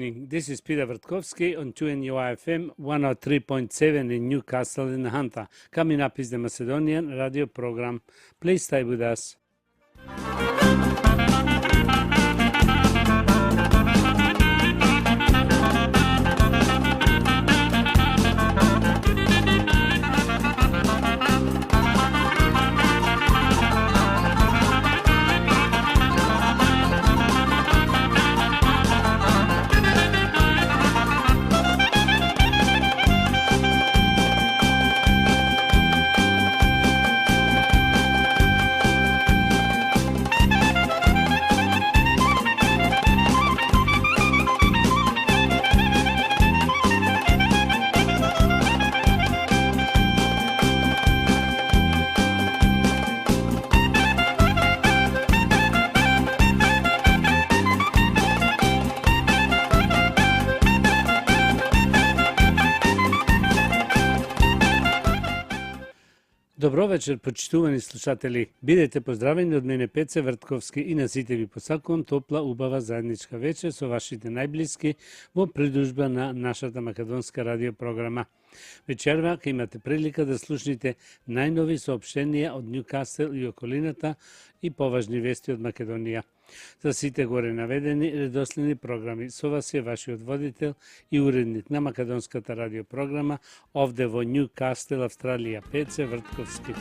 evening. This is Peter Vertkovsky on 2NUI-FM 103.7 in Newcastle in Hunter. Coming up is the Macedonian radio program. Please stay with us. Добро вечер, почитувани слушатели. Бидете поздравени од мене Пеце Вртковски и на сите ви посакувам топла, убава заедничка вечер со вашите најблиски во придружба на нашата македонска радиопрограма. Вечерва ќе имате прилика да слушнете најнови соопштенија од Ньюкасел и околината и поважни вести од Македонија. За сите горе наведени редоследни програми со вас е вашиот водител и уредник на македонската радиопрограма овде во Ньюкасел, Австралија, Пеце Вртковски.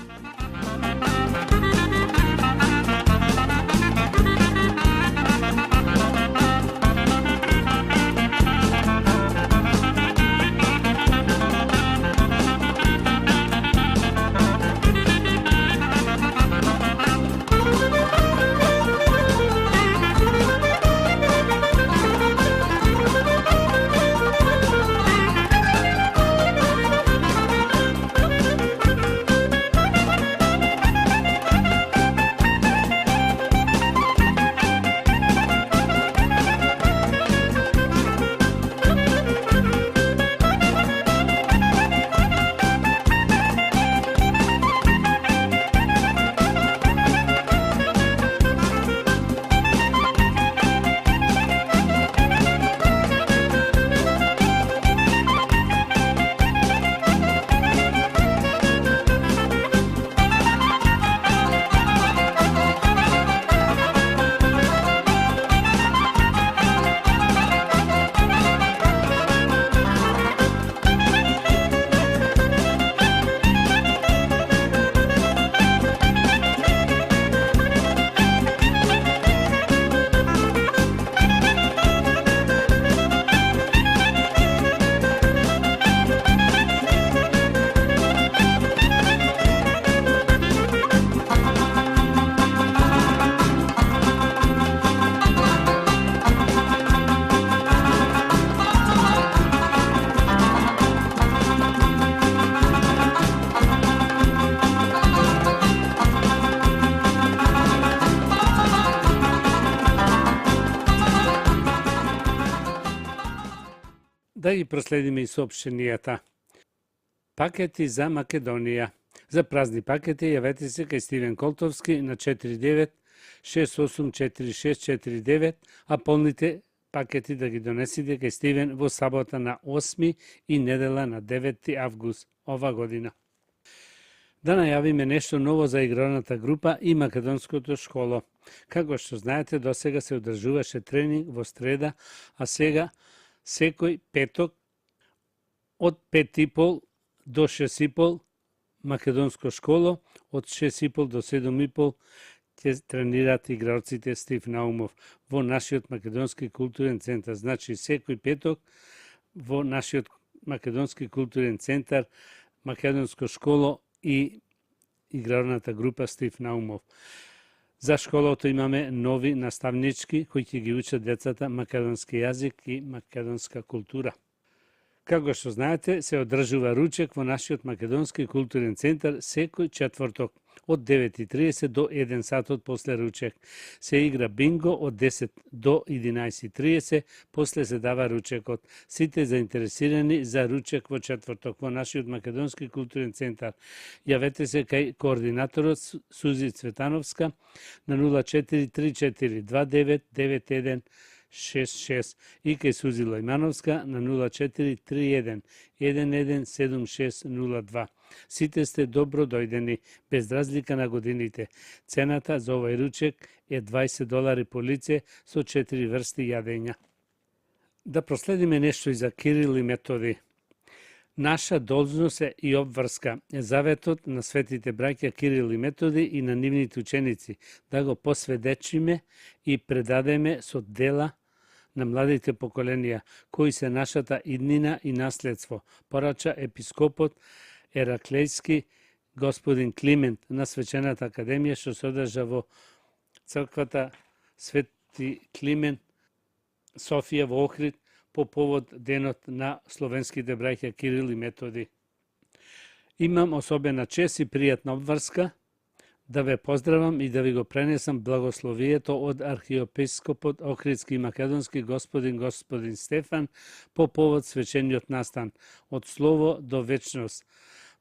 Да ги проследиме и соопштенијата. Пакети за Македонија. За празни пакети јавете се кај Стивен Колтовски на 49684649, а полните пакети да ги донесите кај Стивен во сабота на 8 и недела на 9 август ова година. Да најавиме нешто ново за игралната група и македонското школо. Како што знаете, досега се одржуваше тренинг во среда, а сега секој петок од 5:30 до 6:30 македонско школо, од 6:30 до 7:30 ќе тренираат игралците Стив Наумов во нашиот македонски културен центар. Значи секој петок во нашиот македонски културен центар, македонско школо и игралната група Стив Наумов. За школото имаме нови наставнички кои ќе ги учат децата македонски јазик и македонска култура. Како што знаете, се одржува ручек во нашиот македонски културен центар секој четврток од 9:30 до 1 сатот после ручек. Се игра бинго од 10 до 11:30, после се дава ручекот. Сите заинтересирани за ручек во четврток во нашиот македонски културен центар, јавете се кај координаторот Сузи Цветановска на 04342991 0,666 и кај Сузила Имановска на 0431 117602. Сите сте добро дојдени, без разлика на годините. Цената за овој ручек е $20 по лице со 4 врсти јадења. Да проследиме нешто и за Кирил и Методи. Наша должност е и обврска е заветот на светите браќа Кирил и Методи и на нивните ученици, да го посведечиме и предадеме со дела на младите поколенија, кои се нашата иднина и наследство, порача епископот Ераклејски господин Климент на Свечената академија, што се одржа во црквата Свети Климент Софија во Охрид по повод денот на словенските браќа Кирил и Методи. Имам особена чест и пријатна обврска да ве поздравам и да ви го пренесам благословието од архиепископот Охридски и Македонски господин Стефан по повод свечениот настан од слово до вечност.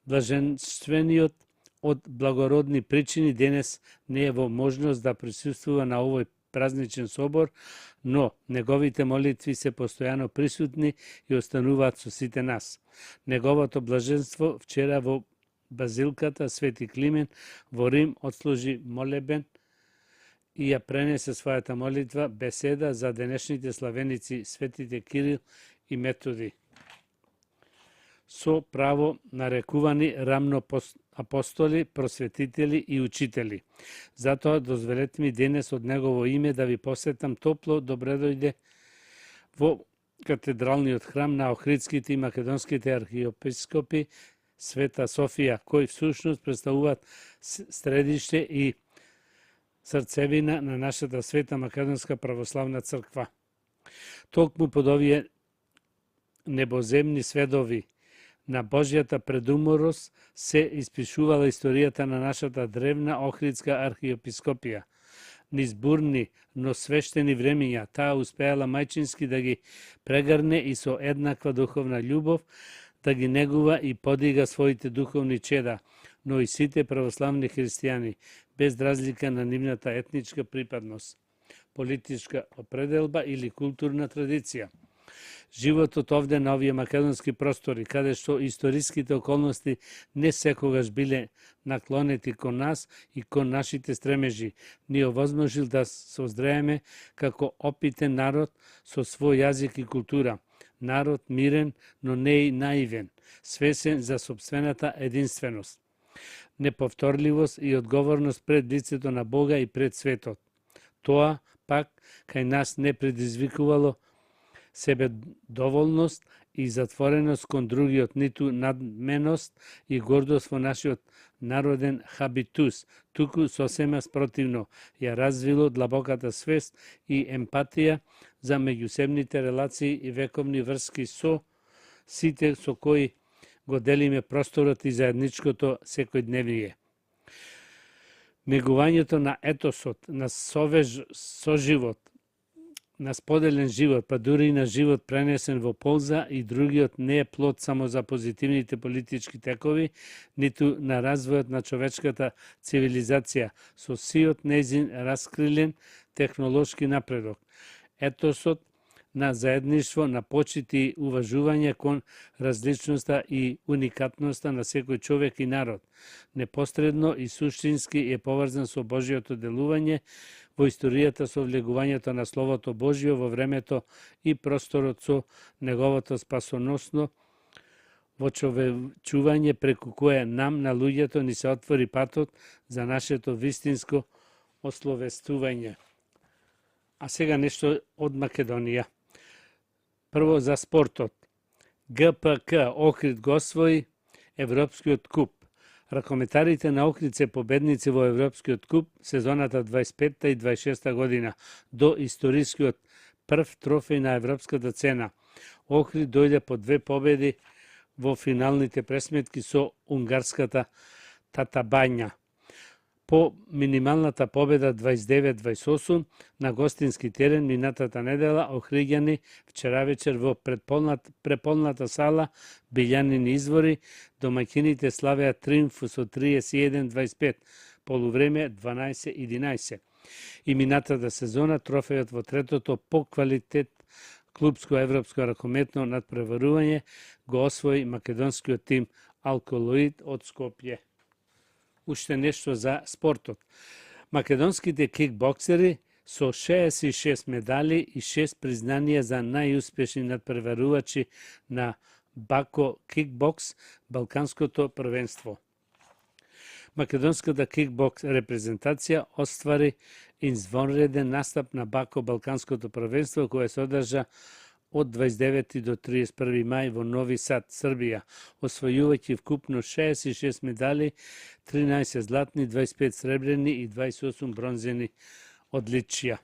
Блаженствениот од благородни причини денес не е во можност да присуствува на овој празничен собор, но неговите молитви се постојано присутни и остануваат со сите нас. Неговото блаженство вчера во Базилката Свети Климент во Рим отслужи молебен и ја пренесе својата молитва беседа за денешните славеници светите Кирил и Методи, со право нарекувани рамно апостоли, просветители и учители. Затоа дозволете ми денес од негово име да ви посетам топло добредојде во катедралниот храм на Охридските и Македонските архиепископи Света Софија, кои всушност представуваат средиште и срцевина на нашата света Македонска православна црква. Токму под овие небоземни сведови на Божјата предуморост се испишувала историјата на нашата древна Охридска архиепископија. Низ бурни, но свештени времиња, таа успеала мајчински да ги прегрне и со еднаква духовна љубов да ги негува и подига своите духовни чеда, но и сите православни христијани, без разлика на нивната етничка припадност, политичка определба или културна традиција. Животот овде на овие македонски простори, каде што историските околности не секогаш биле наклонети кон нас и кон нашите стремежи, ни овозможил да созрееме како опитен народ со свој јазик и култура. Народ мирен, но не и наивен, свесен за собствената единственост, неповторливост и одговорност пред лицето на Бога и пред светот. Тоа пак кај нас не предизвикувало себе доволност и затвореност кон другиот, ниту надменост и гордост во нашиот народен хабитус, туку сосема спротивно ја развило длабоката свест и емпатија за меѓусебните релации и вековни врски со сите со кои го делиме просторот и заедничкото секојдневие. Негувањето на етосот, на соживот, на споделен живот, па дури и на живот пренесен во полза и другиот не е плод само за позитивните политички текови, ниту на развојот на човечката цивилизација со сиот нејзин раскрилен технолошки напредок. Етосот на заедништво, на почит и уважување кон различноста и уникатноста на секој човек и народ, непосредно и суштински е поврзан со Божјото делување во историјата со влегувањето на Словото Божјо во времето и просторот со неговото спасоносно вочовечување преку кое нам на луѓето ни се отвори патот за нашето вистинско ословестување. А сега нешто од Македонија. Прво за спортот. ГПК Охрид го освои Европскиот куп. Ракометарите на Охрид се победници во Европскиот куп сезоната 25 и 26 година до историскиот прв трофеј на европската цена. Охрид дојде по 2 победи во финалните пресметки со унгарската Татабања. По минималната победа 29-28 на гостински терен минатата недела, охриѓани вчера вечер во преполната сала Билјанини извори, домаќините славеа триумф со 31-25, полувреме 12-11. И минатата сезона трофејот во третото по квалитет клупско европско ракометно надпреварување го освои македонскиот тим Алколоид од Скопје. Уште нешто за спортот. Македонските кикбоксери со 66 медали и 6 признанија за најуспешни надпреварувачи на Бако кикбокс, Балканското првенство. Македонската кикбокс репрезентација оствари извонреден настап на Бако Балканското првенство, кое се одржа од 29 до 31 мај во Нови Сад, Србија, освојувајќи вкупно 66 медали, 13 златни, 25 сребрени и 28 бронзени одличија.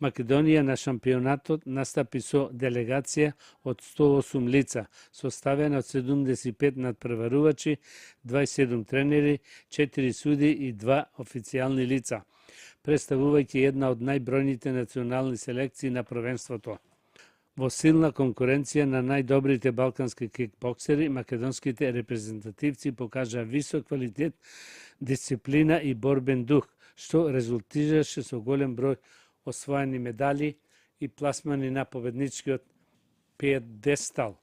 Македонија на шампионатот настапи со делегација од 108 лица, составена од 75 надпреварувачи, 27 тренери, 4 суди и 2 официјални лица, представувајќи една од најбројните национални селекции на првенството. Во силна конкуренција на најдобрите балкански кикбоксери, македонските репрезентативци покажаа висок квалитет, дисциплина и борбен дух, што резултираше со голем број освоени медали и пласмани на победничкиот пиедестал.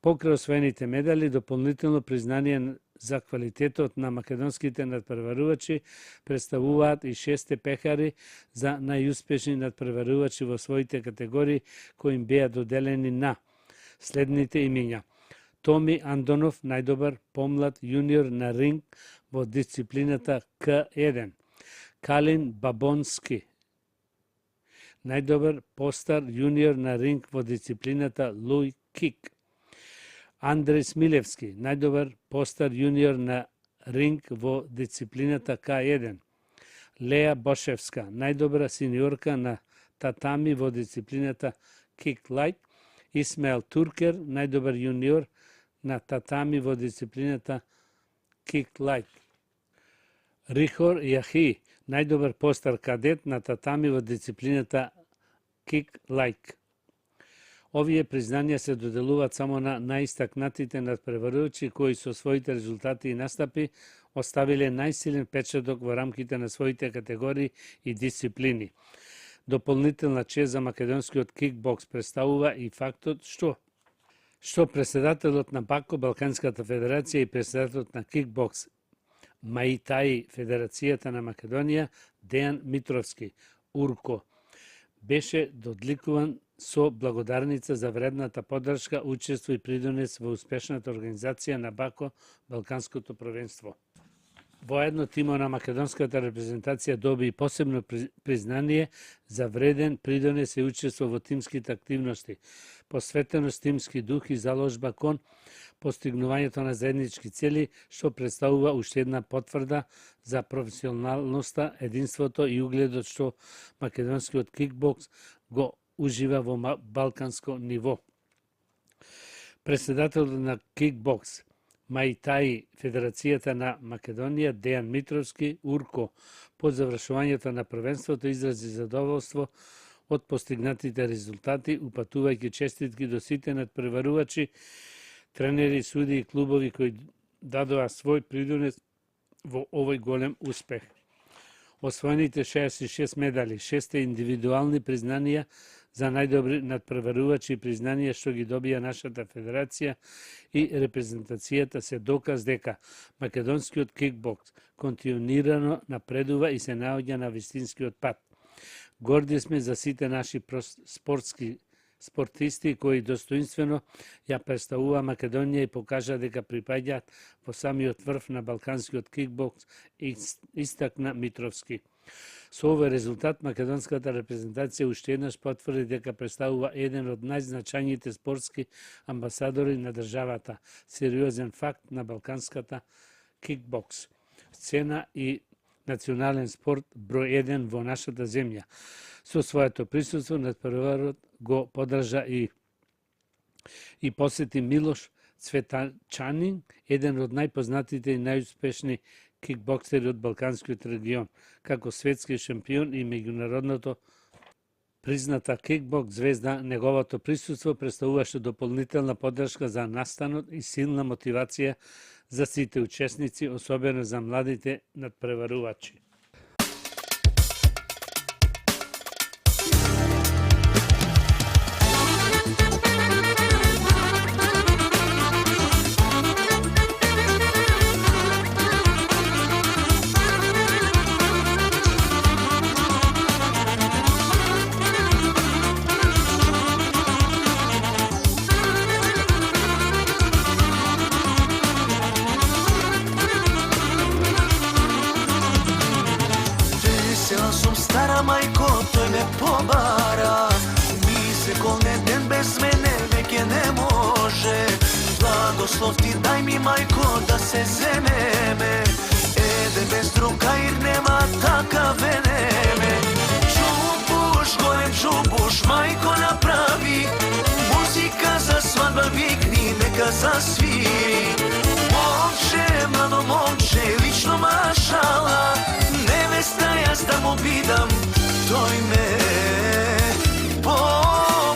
Покрај освоените медали, дополнително признание за квалитетот на македонските надпреварувачи представуваат и 6 пехари за најуспешни надпреварувачи во своите категории, кои им беа доделени на следните имиња: Томи Андонов, најдобар помлад јуниор на ринг во дисциплината К1; Калин Бабонски, најдобар постар јуниор на ринг во дисциплината Луј Кик; Андрей Смилевски, најдобар постар јуниор на ринг во дисциплината К1; Леа Бошевска, најдобра сениорка на татами во дисциплината Кик Лайт; Исмаел Туркер, најдобар јуниор на татами во дисциплината Кик Лайт; Рихор Јахи, најдобар постар кадет на татами во дисциплината Кик Лайт. Овие признанија се доделуваат само на најистакнатите надпреварувачи кои со своите резултати и настапи оставиле најсилен печаток во рамките на своите категории и дисциплини. Дополнителна чест за македонскиот кикбокс представува и фактот што председателот на Бако Балканската федерација и председателот на кикбокс Маитаи Федерацијата на Македонија Дејан Митровски, Урко, беше додликуван со благодарница за вредната поддршка, учество и придонес во успешната организација на Бако Балканското првенство. Воедно тимо на македонската репрезентација доби и посебно признание за вреден придонес и учество во тимските активности, посветеност тимски дух и заложба кон постигнувањето на заеднички цели, што представува уште една потврда за професионалноста, единството и угледот што македонскиот кикбокс го ужива во балканско ниво. Председателот на кикбокс Маитаи Федерацијата на Македонија Дејан Митровски, Урко, по завршувањето на првенството изрази задоволство од постигнатите резултати, упатувајќи честитки до сите надпреварувачи, тренери, суди и клубови кои дадоа свој придонес во овој голем успех. Освоените 66 медали, 6 индивидуални признанија за најдобри надпреварувачи и признанија што ги добија нашата федерација и репрезентацијата се доказ дека македонскиот кикбокс континуирано напредува и се наоѓа на вистинскиот пат. Горди сме за сите наши спортисти кои достоинствено ја представува Македонија и покажа дека припаѓаат во самиот врв на балканскиот кикбокс, истакна Митровски. Со овој резултат македонската репрезентација уште еднаш потврди дека представува еден од најзначајните спортски амбасадори на државата, сериозен факт на балканската кикбокс сцена и национален спорт број 1 во нашата земја. Со своето присуство надпреварот го поддржа и посети Милош Цветачанин, еден од најпознатите и најуспешни кикбоксери од Балканскиот регион, како светски шампион и меѓународното призната кикбокс звезда. Неговото присуство представуваше дополнителна поддршка за настанот и силна мотивација за сите учесници, особено за младите надпреварувачи. мајко, тој ме побара. Ми секој ден без мене веќе не може. Благослов ти дај ми мајко да се земеме. Еде без другаир нема така венеме. Чубуш, голем чубуш, мајко направи. Музика за свадба викни, нека засвири. Момче, младо момче, лично машала. Невеста јас да му бидам, тој ме побара.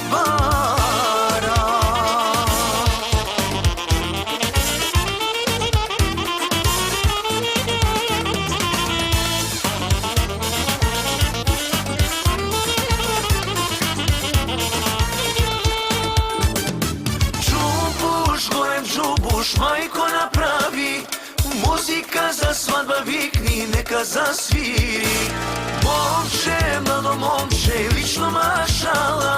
Мајко направи, музика за свадба викни, нека засвири. Момче, младо момче, лично машала.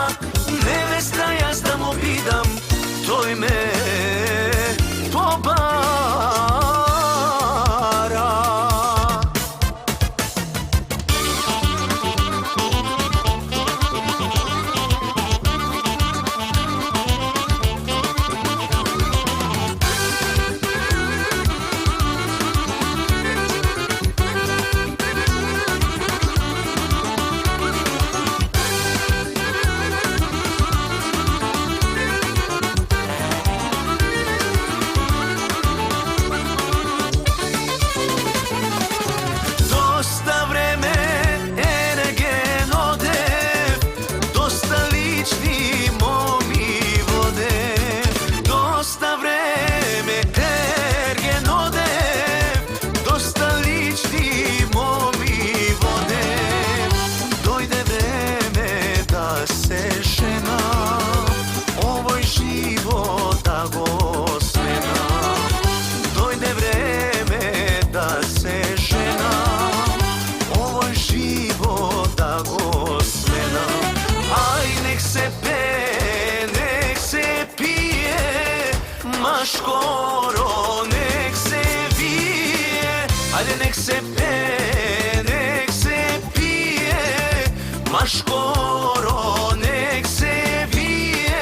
Невеста јас да му бидам, тој ме побара. Шкоро нек се вие, ајде нек се пее, нек се пие, ма шкоро нек се вие.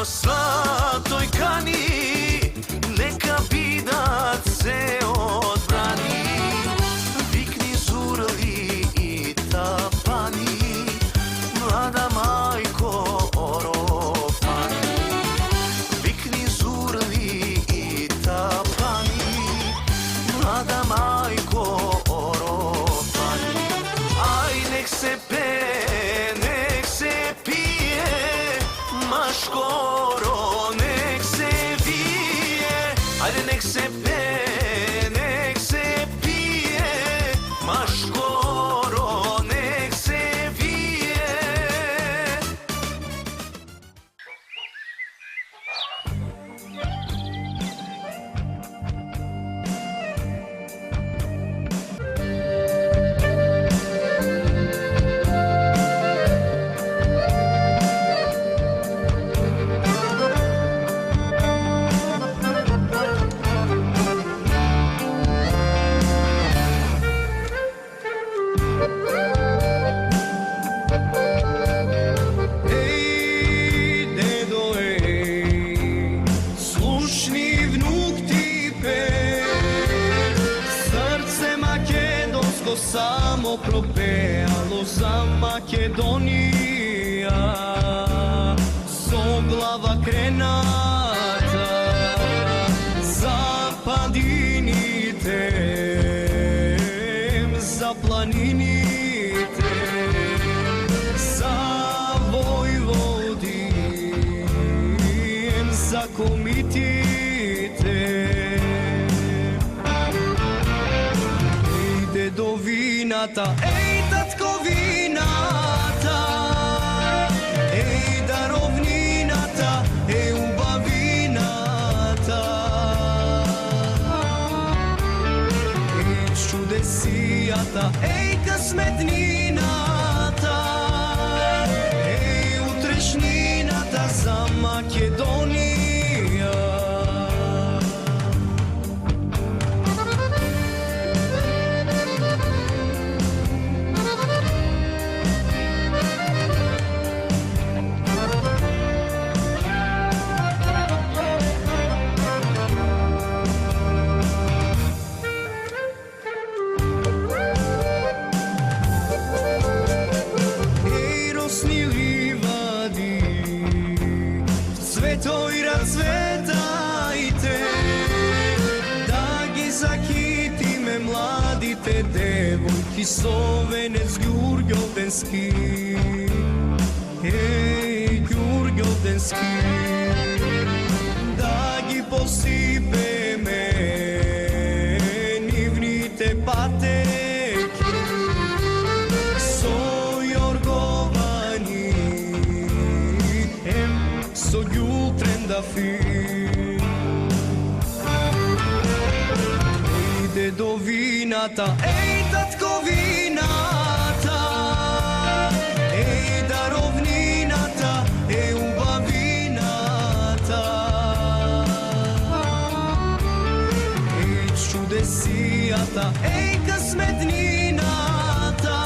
Сватој кани, нека бидат се одбрани. Викни зурли и тапани, млада мајко оропани. Викни зурли и тапани, млада мајко оропани. Ај нек се пее, нек се пие, ма шкоро нек се вие, ајде нек се пее, нек се пие, ма шкоро нек се вие. Само пропеало за Македонија, со глава крената за падините, за планините. татковината, еј даровнината, еј убавината, еј чудесијата, еј късметнината, еј утрешнината за Македонија. Девојки со венец ѓурѓовденски, еј ѓурѓовденски, да ги посипеме нивните патеки со јорговани, со ѓултрендафи. Дедовината, еј татковината, еј даровнината, еј убавината, еј чудесијата, еј късметнината,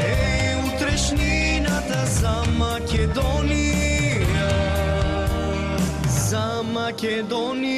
еј утрешнината за Македонија, за Македонија.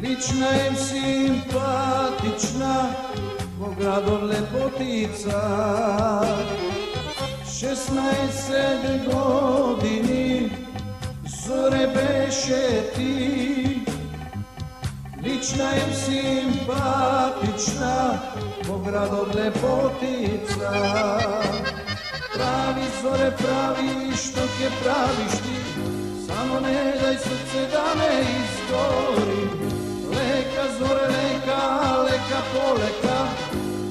Лична им симпатична, во градот лепотица. 16 години, Зоре беше ти. Лична им симпатична, во градот лепотица. Прави, Зоре, прави, што ќе правиш ти? Само не дај срце да не изгори. Лека, Зоре, лека, лека полека,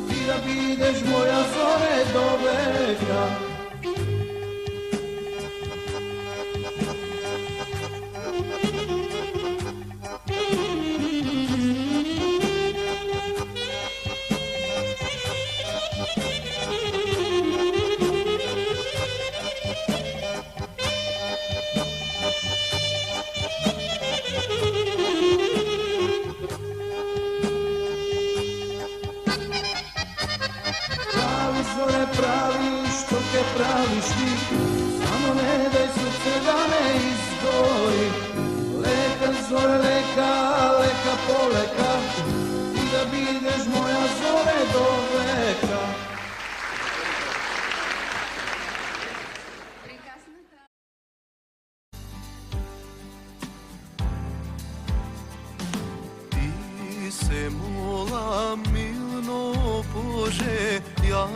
ти да бидеш моја Зоре до века.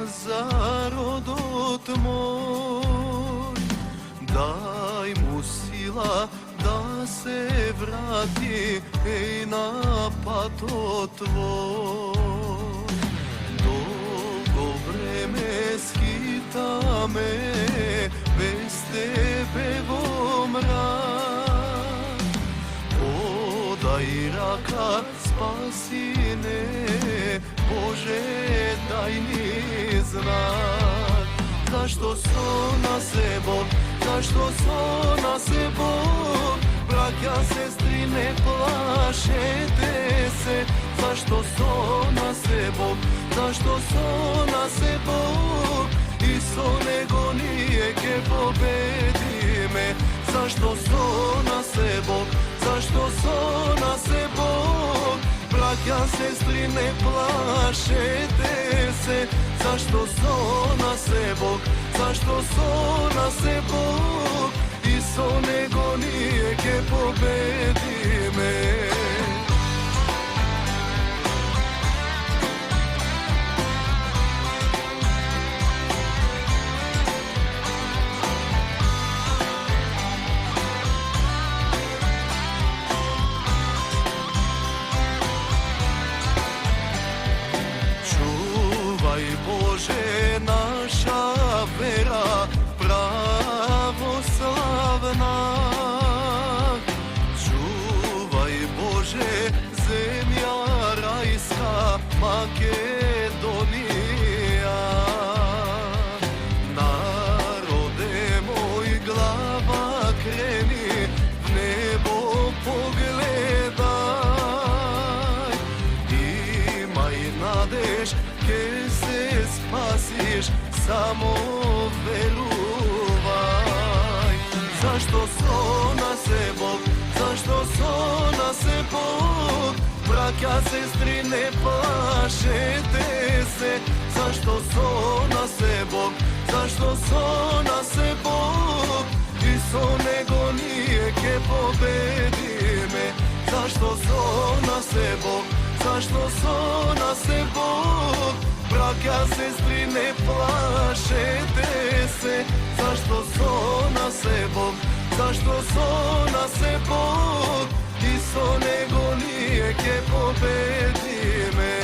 za rodot moj, daj mu sila da se vrati na pato tvoj. Dolgo vreme skita me, bez tebe vo mrak. Podaj raka spasine, Bože daj mi znak. Zašto so nas Bog, zašto so nas Bog, braća, sestri, ne plašete se. Zašto so nas Bog, zašto so nas Bog, Iso nego nije ke pobedi me. Zašto so nas Bog, zašto so nas Bog, braća, sestri, ne plašete se. Zašto so nas Bog, zašto so nas Bog, Iso nego nije ke pobedi me. Bože, naša vera pravoslavna, čuvaj Bože, zemlja rajska Makedonija. Narode moj, glava kreni, v nebo pogledaj, imaj nadež, ke se spasiš, samo veruvaj. Zašto so nas Bog, zašto so nas Bog, braća, sestri, ne plašete se. Zašto so nas Bog, zašto so nas Bog, Iso nego nije ke pobedi me. Zašto so nas Bog, zašto so nas Bog, braća, sestri, ne plašete se. Zašto so nas Bog, zašto so nas Bog, Iso nego nije ke pobedi me.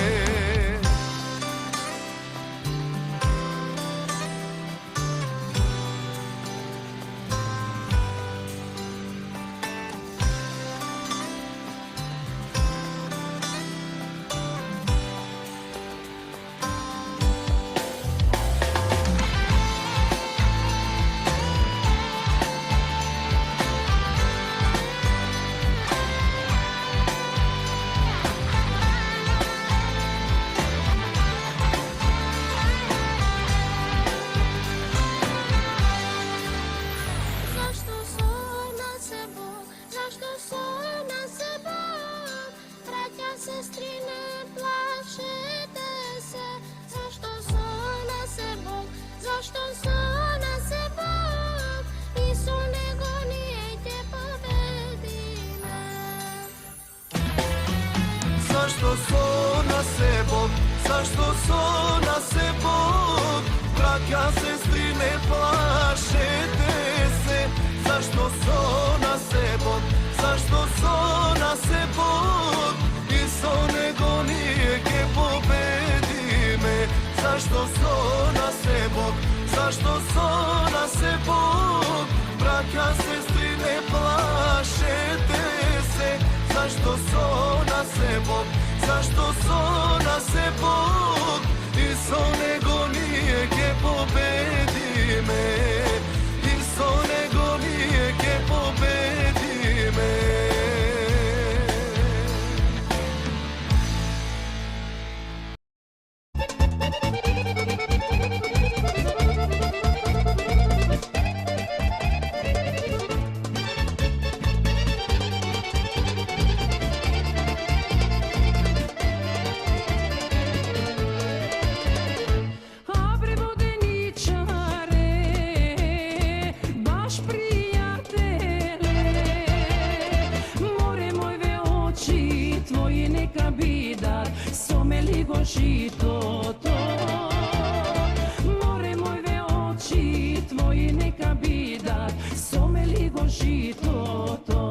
Zašto so nas Bog, zašto so nas Bog, braća, sestri, ne plašete se. Zašto so nas Bog, zašto so nas Bog, Iso nego nije ke pobedi me. Zašto so nas Bog, zašto so nas Bog, braća, sestri, ne plašete se. Zašto so nas Bog, zašto so nas Bog, Iso nego nije ke pobedi me. Iso nego nije ke pobedi me. Žito to житото.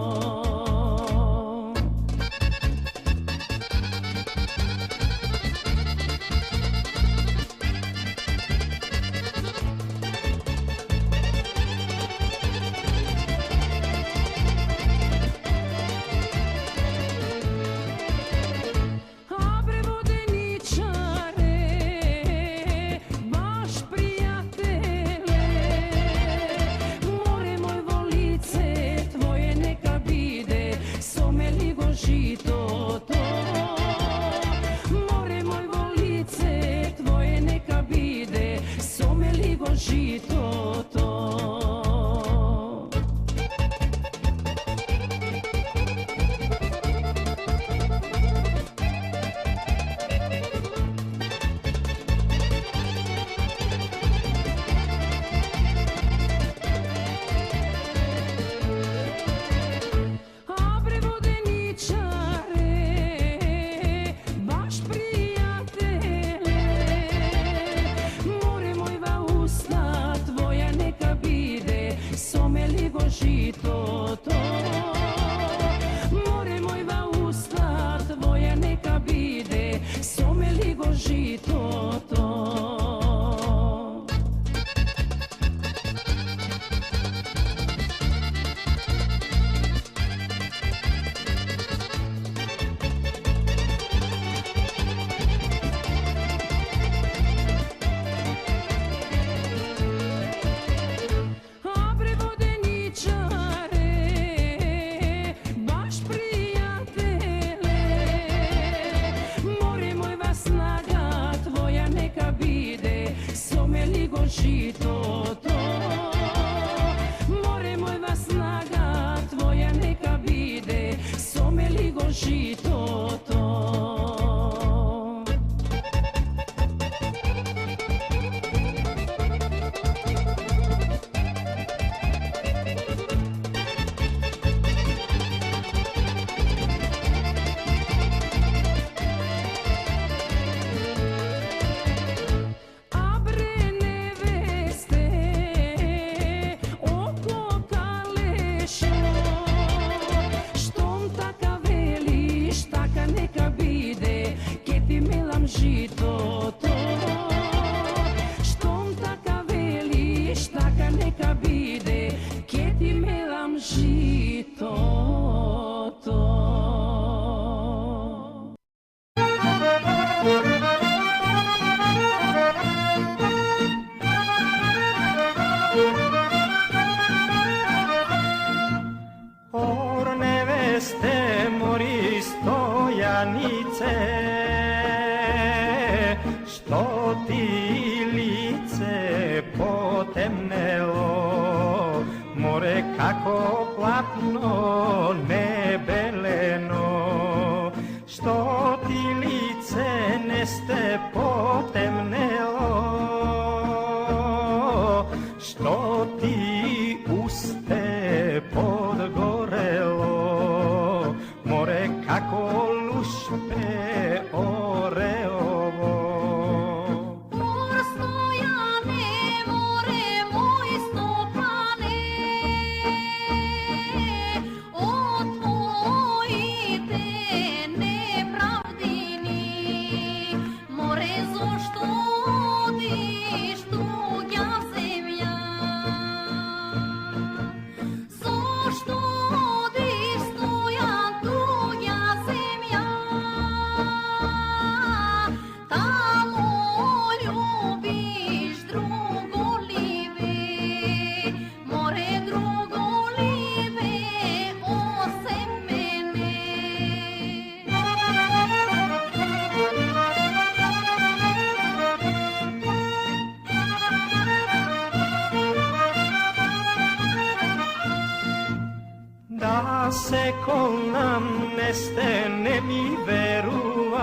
se kolnam neste ne mi veruvaš,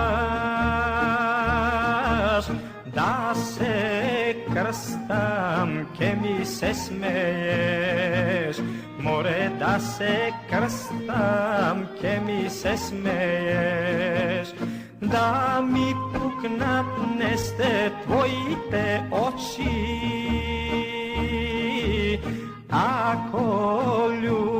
da se krstam ke mi se smeješ, more da se krstam ke mi se smeješ, da mi puknat neste tvojite oči, ako ljubim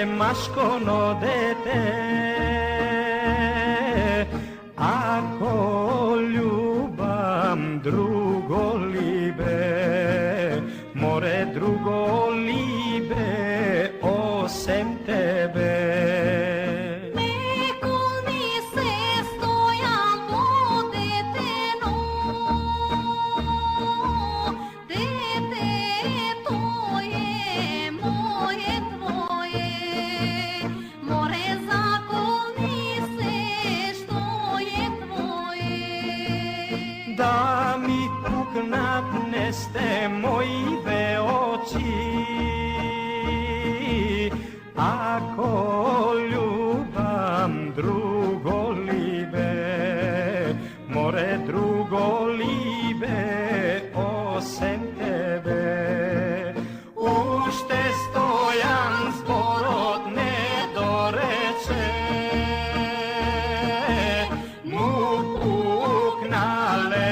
машконо дете, ако љубам друго либе, море друго либе осем тебе. Да ми пукнат несте моите очи, ако љубам друго либе, море друго либе осем тебе. Уште Стојан зборот не дорече, му пукнале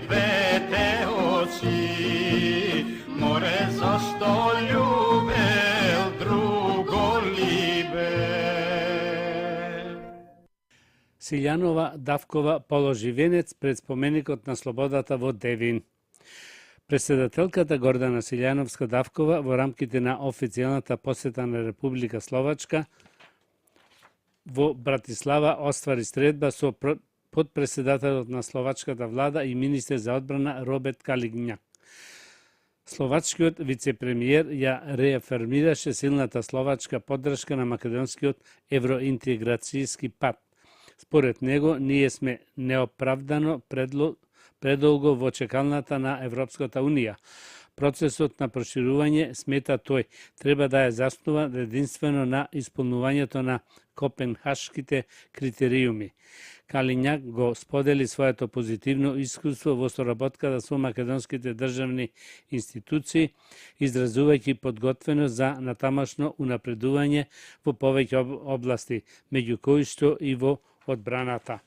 двете очи, море зашто љубел друго либе. Силјанова Давкова положи венец пред споменикот на слободата во Девин. Председателката Гордана Силјановска-Давкова во рамките на официјалната посета на Република Словачка во Братислава оствари средба со подпредседателот на словачката влада и министер за одбрана Роберт Калињак. Словачкиот вице-премиер ја реафирмираше силната словачка поддршка на македонскиот евроинтеграцијски пат. Според него, ние сме неоправдано предолго во чекалната на Европската Унија. Процесот на проширување, смета тој, треба да е заснуван единствено на исполнувањето на копенхашките критериуми. Калињак го сподели своето позитивно искуство во соработката со македонските државни институции, изразувајќи подготвеност за натамашно унапредување во повеќе области, меѓу кои што и во одбраната.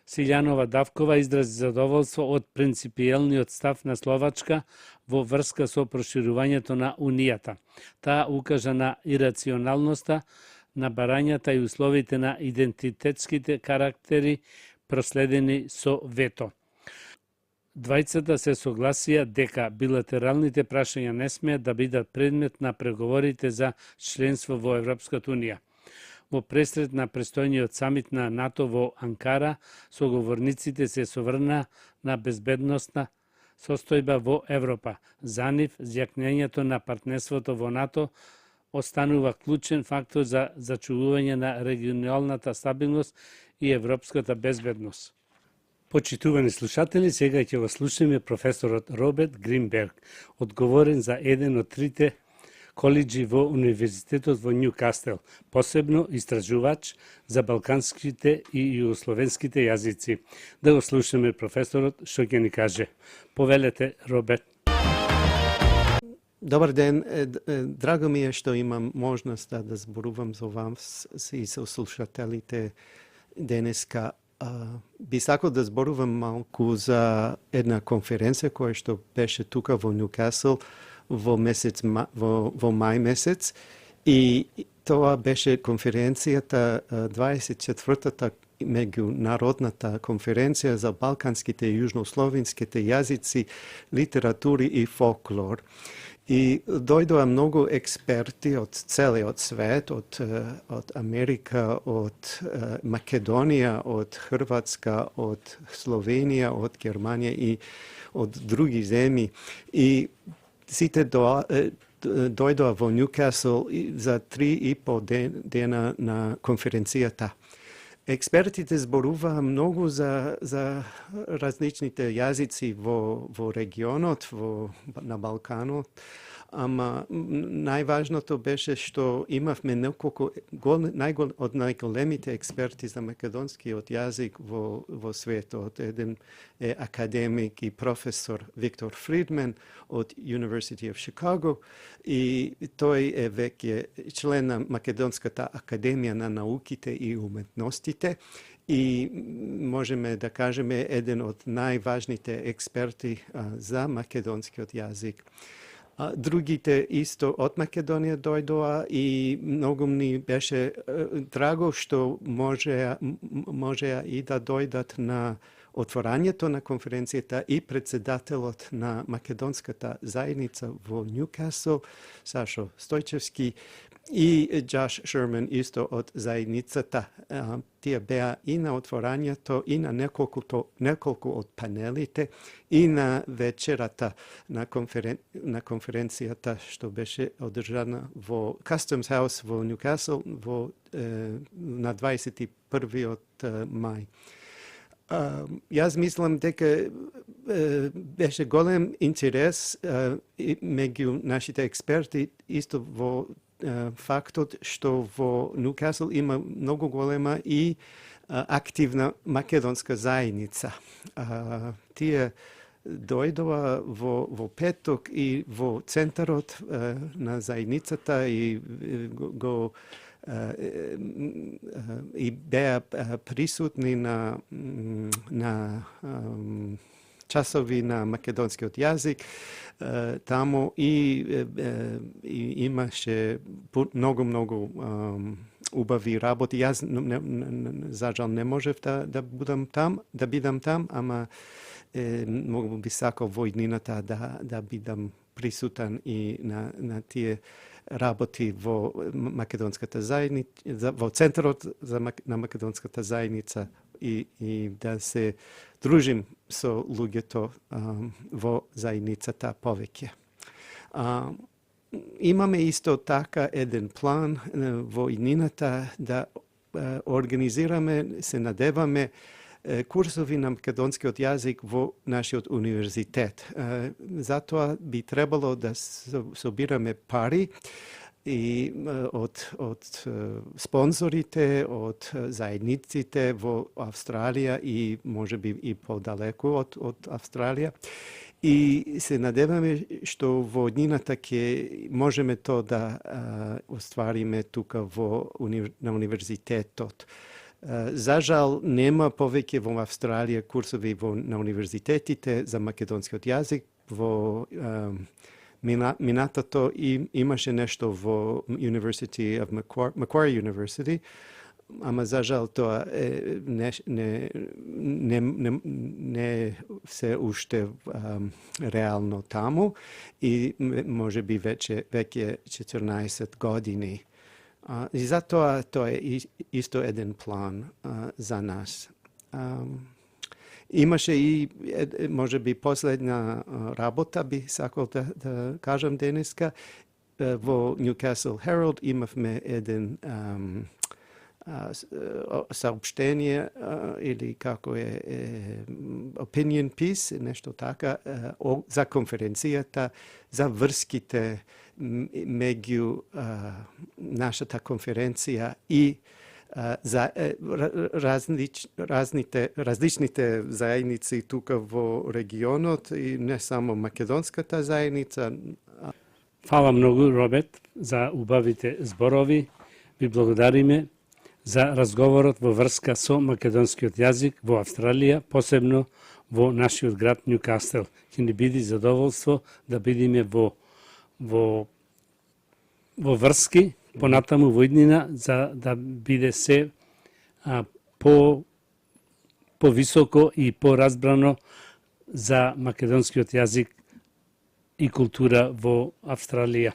Силјанова Давкова изрази задоволство од принципиелниот став на Словачка во врска со проширувањето на Унијата. Таа укажа на ирационалноста на барањата и условите на идентитетските карактери проследени со вето. Двајцата се согласија дека билатералните прашања не смеат да бидат предмет на преговорите за членство во Европската Унија. Во пресред на престојниот самит на НАТО во Анкара, соговорниците се соврна на безбедносна состојба во Европа. За нив, зјакнењето на партнерството во НАТО останува клучен фактор за зачувување на регионалната стабилност и европската безбедност. Почитувани слушатели, сега ќе го слушаме професорот Роберт Гринберг, одговорен за еден од трите коледжи во Универзитетот во Њукастел, посебно истражувач за балканските и југословенските јазици. Да го слушаме професорот што ќе ни каже. Повелете, Роберт. Добар ден, драго ми е што имам можност да зборувам со вас и со слушателите денеска. Би сакал да зборувам малку за една конференција која што беше тука во Њукасл во мај месец, и тоа беше конференцијата 24-та меѓународната конференција за балканските и јужнословенските јазици, литератури и фолклор. И дојдоа многу експерти од целиот свет, од Америка, од Македонија, од Хрватска, од Словенија, од Германија и од други земји. И сите дојдоа во Њукасл за 3,5 дена на конференцијата. Експертите зборуваа многу за различните јазици во регионот, на Балканот, ама најважното беше што имавме неколку од најголемите експерти за македонскиот јазик во светот. Еден е академик и професор Виктор Фридман од University of Chicago, и тој е веќе член на Македонската академија на науките и уметностите, и можеме да кажеме еден од најважните експерти за македонскиот јазик. Другите исто од Македонија дојдоа и многу ни беше драго што можеа и да дојдат на отворањето на конференцијата и председателот на македонската заедница во Ньюкасл, Сашо Стојчевски, и Джош Шерман исто од заедницата. Тие беа и на отворањето, и на неколку од панелите, и на вечерата на конференцијата што беше одржана во Customs House во Ньюкасл на 21 мај. Јас мислам дека беше голем интерес меѓу нашите експерти исто во фактот што во Ньюкасл има многу голема и активна македонска заедница. Тие дојдоа во петок и во центарот на заедницата и го и беа присутни на часови на македонскиот јазик таму и имаше многу убави работи. Јас за жал не можев да бидам там, ама многу би сакал во иднината да бидам присутен и на тие работи во македонската заедница, во центарот на македонската заедница и да се дружим со луѓето во заедницата повеќе. Имаме исто така еден план во иднината да организираме, се надеваме, курсови на македонскиот јазик во нашиот универзитет. Затоа би требало да собираме пари и од спонзорите, од заедниците во Австралија и можеби и подалеку од Австралија. И се надеваме што во иднината ќе можеме то да оствариме тука на универзитетот. За жал, нема повеќе во Австралија курсови на универзитетите за македонскиот јазик. Во минатото имаше нешто во University of Macquarie University, ама за жал тоа не се уште реално таму и може би веќе 14 години. И затоа тоа е исто еден план за нас. Имаше и може би последна работа би сакал да кажам денеска. Во Newcastle Herald имавме еден саопштение или како е opinion piece, нешто така, за конференцијата, за врските меѓу нашата конференција и за различните заедници тука во регионот и не само македонската заедница. Фала многу, Роберт, за убавите зборови. Ви благодариме за разговорот во врска со македонскиот јазик во Австралија, посебно во нашиот град Ньюкасл. Ќе ни биде задоволство да бидеме во врски понатаму во иднина за да биде се повисоко и поразбрано за македонскиот јазик и култура во Австралија.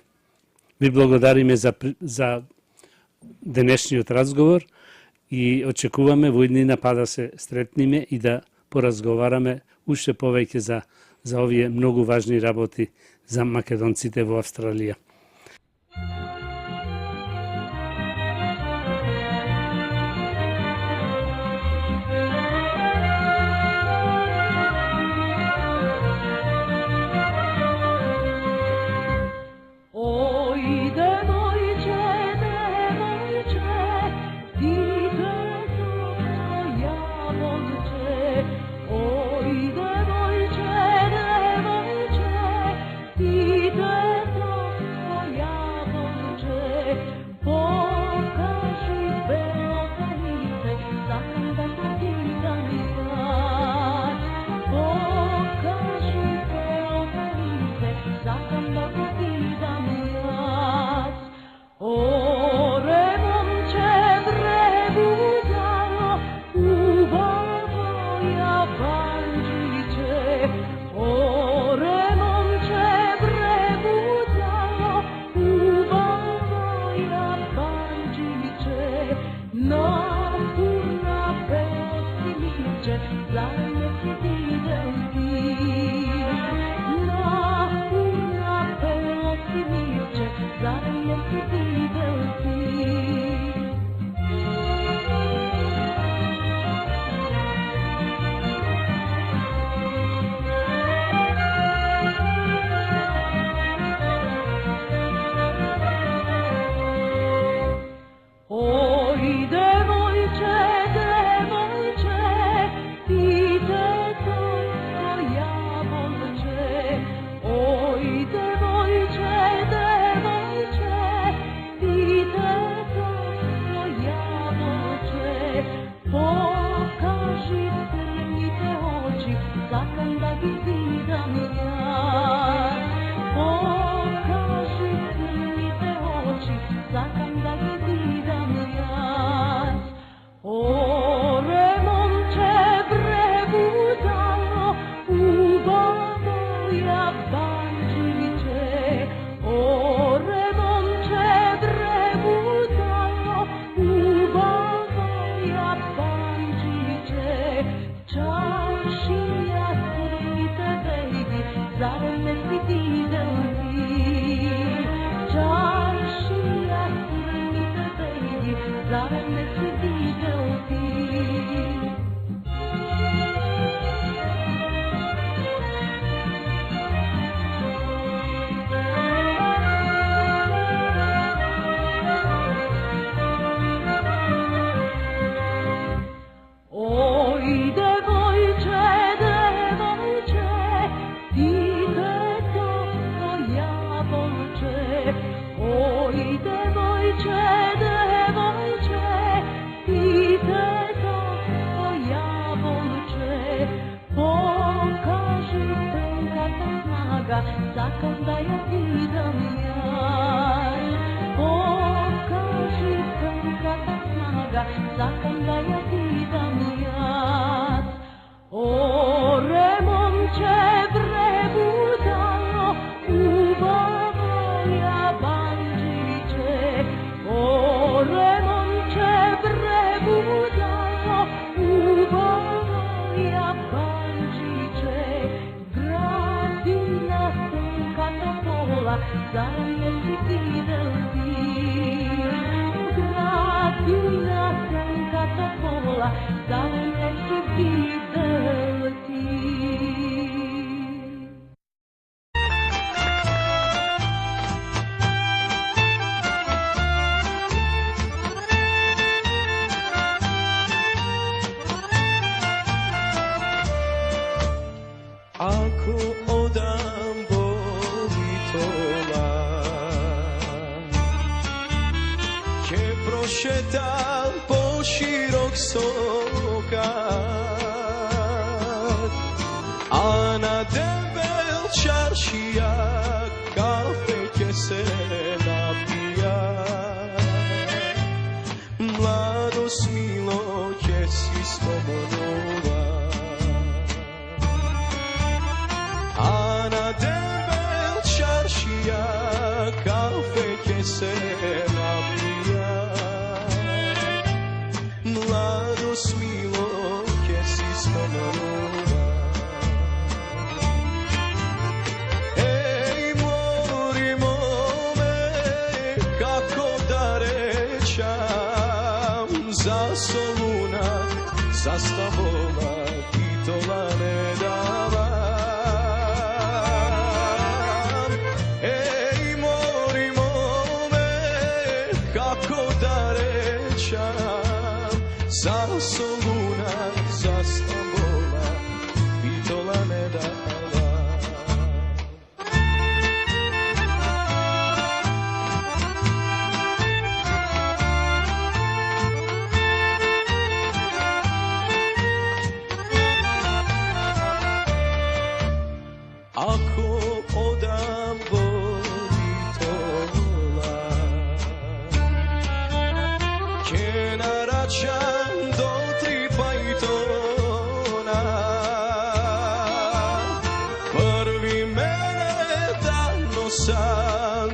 Ви благодариме за денешниот разговор и очекуваме во иднина да се сретниме и да поразговараме уште повеќе за овие многу важни работи за македонците во Австралија. Ide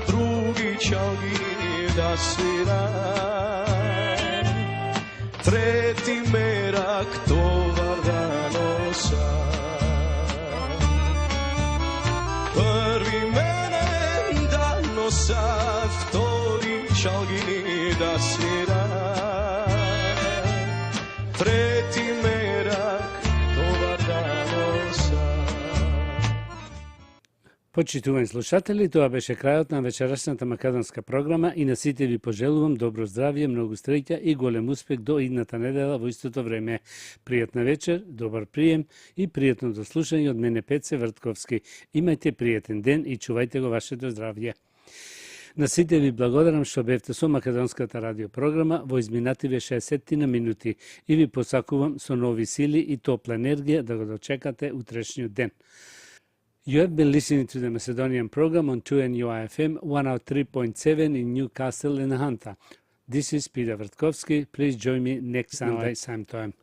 Drugi će gi da sviraj трети мерак товар да носа. Први мене да носа, втори чалги да свира. Трети мерак товар да носа. Почитувани слушатели, тоа беше крајот на вечерашната македонска програма и на сите ви пожелувам добро здравје, многу среќа и голем успех до идната недела во истото време. Пријатна вечер, добар прием и пријатно дослушање од мене Пеце Вртковски. Имајте пријатен ден и чувајте го вашето здравје. На сите ви благодарам што бевте со македонската радиопрограма во изминативе 60 минути и ви посакувам со нови сили и топла енергија да го дочекате утрешниот ден. You have been listening to the Macedonian program on 2NUIFM 103.7 in Newcastle and Hunter. This is Peter Vrtkovski. Please join me next Sunday, same time.